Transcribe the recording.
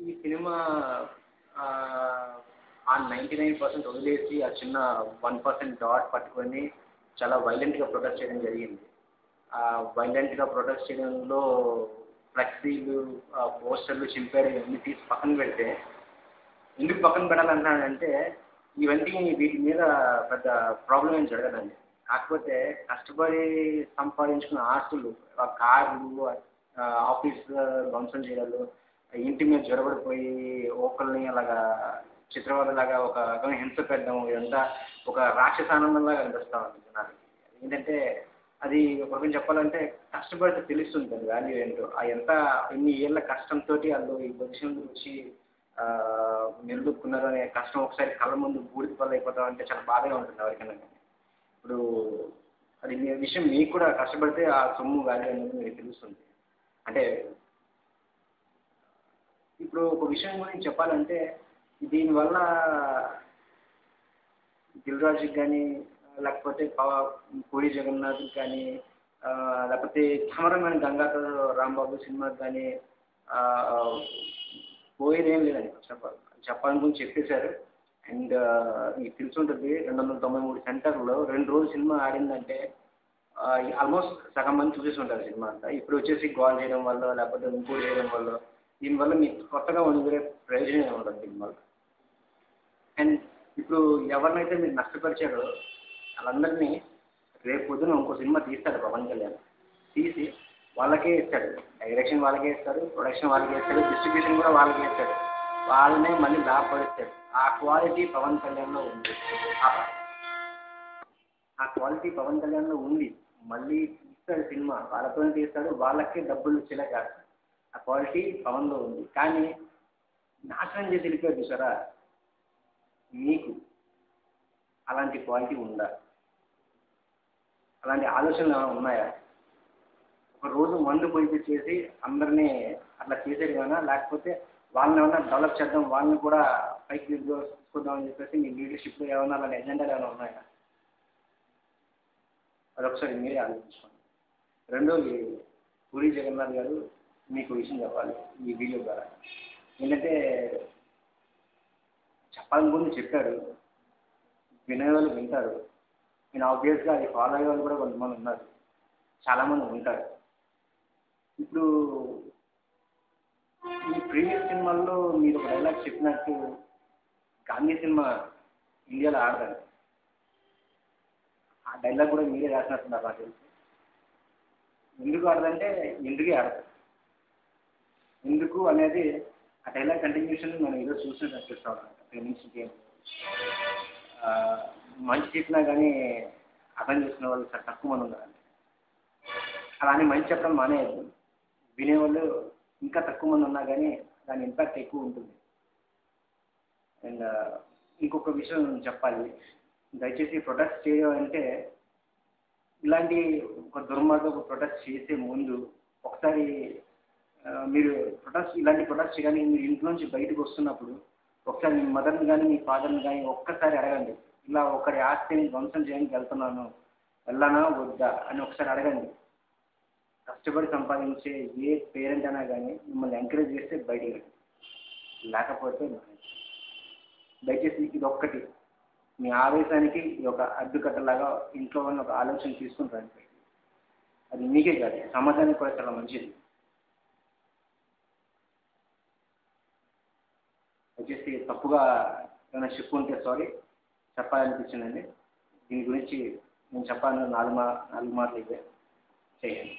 ఈ సినిమా ఆ 99% వదిలేసి ఆ చిన్న 1% డాట్ పట్టుకొని చాలా వైలెంట్‌గా ప్రొటెస్ట్ చేయడం జరిగింది. వైలెంట్‌గా ప్రొటెస్ట్ చేయడంలో ఫ్లెక్సీలు, పోస్టర్‌లు చింపారు ఇవన్నీ తీసి పక్కన పెడితే, ఎందుకు పక్కన పెట్టాలంటున్నానంటే, ఇవన్నీ వీటి మీద పెద్ద ప్రాబ్లమ్ ఏం జరగదండి. కాకపోతే కష్టపడి సంపాదించుకున్న ఆస్తులు, కార్లు, ఆఫీస్ ధ్వంసం చేయడాలు, ఇంటి మీద జొరబడిపోయి ఒకళ్ళని అలాగా చిత్రవదలాగా ఒక రకమైన హింస పెట్టడం, ఇదంతా ఒక రాక్షసానందంలాగా అనిపిస్తా ఉంది జనాలకి. ఏంటంటే అది ఒక రకంగా చెప్పాలంటే కష్టపడితే తెలుస్తుంటది వాల్యూ ఏంటో. ఎంత ఇన్ని ఏళ్ల కష్టంతోటి ఆళ్ళు ఈ పొజిషన్‌కి వచ్చి నిలదొక్కున్నారు అనే కష్టం ఒకసారి కళ్ళ ముందు బూడిద పాలైపోవడం అంటే చాలా బాధగా ఉంటుంది ఎవరికైనా గాని. ఇప్పుడు అది మీ విషయం మీకు కూడా కష్టపడితే ఆ సొమ్ము వాల్యూ అనేది మీకు తెలుస్తుంది. అంటే ఇప్పుడు ఒక విషయం గురించి చెప్పాలంటే దీనివల్ల 'దిల్ రాజు'కి గాని, లేకపోతే 'పూరి జగన్నాథ్‌కి' కానీ, లేకపోతే 'కెమెరామన్ గంగాధర్ రాంబాబు' సినిమాకి గాని ఆహ్, పోయేదేం లేదండి ఫస్ట్ ఆఫ్ ఆల్. చెప్పాలనుకుంది చెప్పేశారు. అండ్ మీకు తెలిసుంటది 293 సెంటర్‌లో 2 రోజులు సినిమా ఆడిందంటే ఆల్మోస్ట్ సగం మంది చూసేసుంటారు సినిమా అంతా. ఇప్పుడొచ్చేసి గోల చేయడం వల్లో, లేకపోతే ఇంకోటి చేయడం వల్లో, దీనివల్ల మీకు కొత్తగా ఒనిగిరే ప్రయోజనం ఏమి ఉండదు దీనివల్ల. అండ్ ఇప్పుడు ఎవరినైతే మీరు నష్టపరిచారో ఆళ్ళందరినీ రేపు పొద్దున ఇంకో సినిమా తీస్తాడు పవన్ కళ్యాణ్. తీసి వాళ్ళకే ఇస్తాడు. డైరెక్షన్ వాళ్ళకే ఇస్తాడు, ప్రొడక్షన్ వాళ్ళకే ఇస్తాడు, డిస్ట్రిబ్యూషన్ కూడా వాళ్ళకే ఇస్తాడు. వాళ్ళనే మళ్ళీ లాభపడిస్తాడు. ఆ క్వాలిటీ పవన్ కళ్యాణ్‌లో ఉంది. ఆ ఆ క్వాలిటీ పవన్ కళ్యాణ్‌లో ఉంది. మళ్ళీ తీస్తాడు సినిమా. వాళ్ళతోనే తీస్తాడు. వాళ్ళకే డబ్బులొచ్చేలా చేస్తాడు. ఆ క్వాలిటీ పవన్‌లో ఉంది. కానీ నాశనం చేసి వెళ్ళిపోయారు చూసారా? మీకు అలాంటి క్వాలిటీ ఉందా? అలాంటి ఆలోచనలేమైనా ఉన్నాయా? ఒక రోజు మందు పోయిపిచ్చేసి అందరిని అట్లా చేసేయడమేనా? లేకపోతే వాళ్ళనేమన్నా డెవలప్ చేద్దాం, వాళ్ళని కూడా పైకి తీసుకొద్దాం అని చెప్పేసి మీ లీడర్‌షిప్‌లో ఏమన్నా అలాంటి ఎజెండాలేమైనా ఉన్నాయా? అదొకసారి మీరే ఆలోచించుకోండి. రెండోది 'పూరి జగన్నాథ్' గారు మీకు విషయం చెప్పాలి ఈ వీడియో ద్వారా. ఏంటంటే చెప్పాలనుకుంది చెప్పారు. వినేవాళ్ళు వింటారు. నేను ఆబ్వియస్‌గా అది ఫాలో అయ్యేవాళ్ళు కూడా కొంతమంది ఉన్నారు. చాలామంది ఉంటారు. ఇప్పుడు ఈ ప్రీవియస్ సినిమాల్లో మీరు ఒక డైలాగ్ చెప్పినట్టు 'గాంధీ' సినిమా ఇండియాలో ఆడదండి. ఆ డైలాగ్ కూడా మీరే రాసినట్టున్నారు నాకు తెలిసి. ఎందుకు ఆడదంటే ఎందుకే ఆడదు. ఎందుకు అనేది ఆ డైలాగ్ కంటిన్యూషన్ మనం ఈరోజు చూసినట్టు అనిపిస్తా ఉంటది. అంతకు మించి ఇంకేం లేదు. ఆహ్, మంచి చెప్పినా గానీ అర్థం చేసుకునే వాళ్ళు చాలా తక్కువ మంది ఉన్నారండి. అలా అని మంచి చెప్పడం మానేయొద్దు. వినేవాళ్ళు ఇంకా తక్కువ మంది ఉన్నా గానీ దాని ఇంపాక్ట్ ఎక్కువ ఉంటుంది. అండ్ ఇంకొక విషయం చెప్పాలి. దయచేసి ప్రొటెస్ట్ చేయడం అంటే ఇలాంటి ఒక దుర్మార్గపు ప్రొటెస్ట్ చేసే ముందు ఒకసారి మీరు ఇలాంటి ప్రొటెస్ట్ చేయడానికి మీరు ఇంట్లో నుంచి బయటకు వస్తున్నప్పుడు ఒకసారి మీ మదర్‌ని గాని, మీ ఫాదర్‌ని గాని ఒక్కసారి అడగండి. ఇలా ఒకరి ఆస్తిని ధ్వంసం చేయడానికి వెళ్తున్నాను. వెళ్ళానా? వద్దా? అని ఒకసారి అడగండి. కష్టపడి సంపాదించే ఏ పేరెంట్ అయినా గాని మిమ్మల్ని ఎంకరేజ్ చేస్తే బయటికి రండి. లేకపోతే మానేయండి. దయచేసి ఇదొక్కటి మీ ఆవేశానికి ఇది ఒక అడ్డుకట్టలాగా ఇంట్లో వాళ్ళని ఒక ఆలోచన తీసుకొని రండి. అది మీకే కాదు సమాజానికి కూడా చాలా మంచిది. దయచేసి తప్పుగా ఏమైనా చెప్పుంటే సారీ. చెప్పాలనిపించిందండి. దీని గురించి నేను చెప్పాలన్న 4 మాటలు ఇవే. చేయండి.